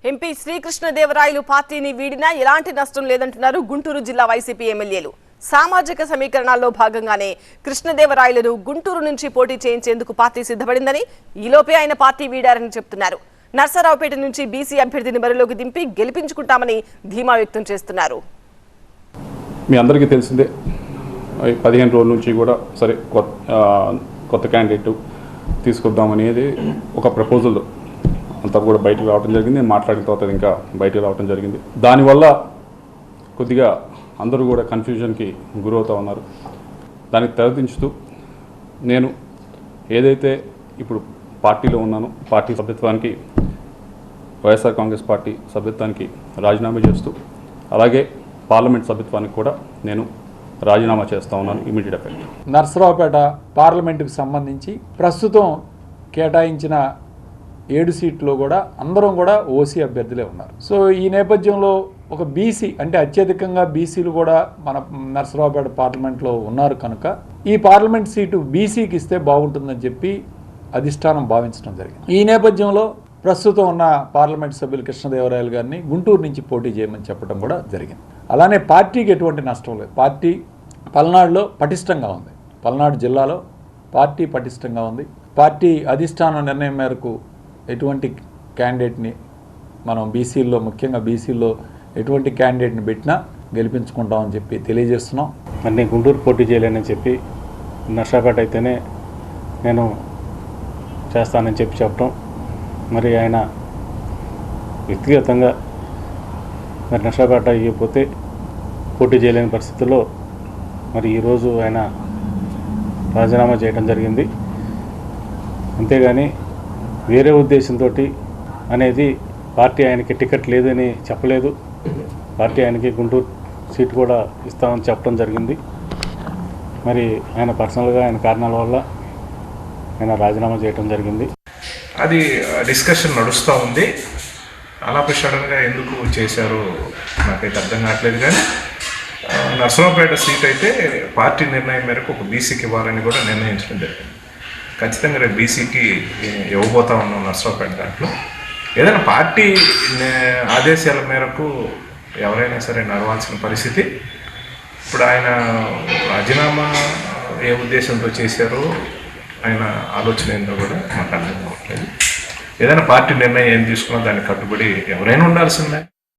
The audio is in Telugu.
ఎంపీ శ్రీకృష్ణదేవరాయలు పార్టీని వీడినా ఎలాంటి నష్టం లేదంటున్నారు గుంటూరు జిల్లా వైసీపీ ఎమ్మెల్యేలు. సామాజిక సమీకరణాల్లో భాగంగానే కృష్ణదేవరాయలను గుంటూరు నుంచి పోటీ చేయించేందుకు పార్టీ సిద్ధపడిందని, ఈలోపే ఆయన పార్టీ వీడారని చెప్తున్నారు. నర్సరావుపేట నుంచి బీసీ అభ్యర్థిని బరిలోకి దింపి గెలిపించుకుంటామని ధీమా వ్యక్తం చేస్తున్నారు. మీ అందరికీ తెలిసిందే 15 రోజుల నుంచి కూడా సరే కొత్త క్యాండిడేట్ తీసుకొద్దామనేది ఒక ప్రపోజల్ అంతా కూడా బయటకు రావడం జరిగింది. నేను మాట్లాడిన తర్వాత ఇంకా బయటకు రావడం జరిగింది. దానివల్ల కొద్దిగా అందరూ కూడా కన్ఫ్యూజన్కి గురవుతూ ఉన్నారు. దానికి తెరదించుతూ నేను ఏదైతే ఇప్పుడు పార్టీలో ఉన్నానో పార్టీ సభ్యత్వానికి వైఎస్ఆర్ కాంగ్రెస్ పార్టీ సభ్యత్వానికి రాజీనామా చేస్తూ అలాగే పార్లమెంట్ సభ్యత్వానికి కూడా నేను రాజీనామా చేస్తూ ఉన్నాను ఇమీడియట్ ఎఫెక్ట్. నర్సరావుపేట పార్లమెంటుకు సంబంధించి ప్రస్తుతం కేటాయించిన 7 సీట్లు కూడా అందరం కూడా ఓసీ అభ్యర్థులే ఉన్నారు. సో ఈ నేపథ్యంలో ఒక బీసీ అంటే అత్యధికంగా బీసీలు కూడా మన నర్సరావుపేట పార్లమెంట్లో ఉన్నారు కనుక ఈ పార్లమెంట్ సీటు బీసీకి ఇస్తే బాగుంటుందని చెప్పి అధిష్టానం భావించడం జరిగింది. ఈ నేపథ్యంలో ప్రస్తుతం ఉన్న పార్లమెంట్ సభ్యులు కృష్ణదేవరాయలు గారిని గుంటూరు నుంచి పోటీ చేయమని చెప్పడం కూడా జరిగింది. అలానే పార్టీకి ఎటువంటి నష్టం లేదు. పార్టీ పల్నాడులో పటిష్టంగా ఉంది. పల్నాడు జిల్లాలో పార్టీ పటిష్టంగా ఉంది. పార్టీ అధిష్టానం నిర్ణయం మేరకు ఎటువంటి క్యాండిడేట్ని మనం బీసీల్లో ముఖ్యంగా బీసీల్లో ఎటువంటి క్యాండిడేట్ని పెట్టినా గెలిపించుకుంటామని చెప్పి తెలియజేస్తున్నాం. మరి నేను గుంటూరు పోటీ చేయలేనని చెప్పి నర్సాపేట అయితేనే నేను చేస్తానని చెప్పడం, మరి ఆయన వ్యక్తిగతంగా మరి నర్సాపేట ఇవ్వకపోతే పోటీ చేయలేని పరిస్థితుల్లో మరి ఈరోజు ఆయన రాజీనామా చేయడం జరిగింది. అంతేగాని వేరే ఉద్దేశంతో అనేది పార్టీ ఆయనకి టికెట్ లేదని చెప్పలేదు. పార్టీ ఆయనకి గుంటూరు సీటు కూడా ఇస్తామని చెప్పడం జరిగింది. మరి ఆయన పర్సనల్గా ఆయన కారణాల వల్ల ఆయన రాజీనామా చేయడం జరిగింది. అది డిస్కషన్ నడుస్తూ ఉంది. అలా సడన్గా ఎందుకు చేశారో నాకైతే అర్థం కావట్లేదు. కానీ నర్సరావుపేట సీట్ అయితే పార్టీ నిర్ణయం మేరకు ఒక బీసీకి ఇవ్వాలని కూడా నిర్ణయించడం జరిగింది. ఖచ్చితంగా రేపు బీసీకి ఇవ్వబోతా ఉన్నాం నర్సరావుపేట. దాంట్లో ఏదైనా పార్టీ ఆదేశాల మేరకు ఎవరైనా సరే నడవాల్సిన పరిస్థితి. ఇప్పుడు ఆయన రాజీనామా ఏ ఉద్దేశంతో చేశారో ఆయన ఆలోచన ఏంటో కూడా మాకు అర్థం కావట్లేదు. ఏదైనా పార్టీ నిర్ణయం ఏం తీసుకున్నా దానికి కట్టుబడి ఎవరైనా ఉండాల్సిందే.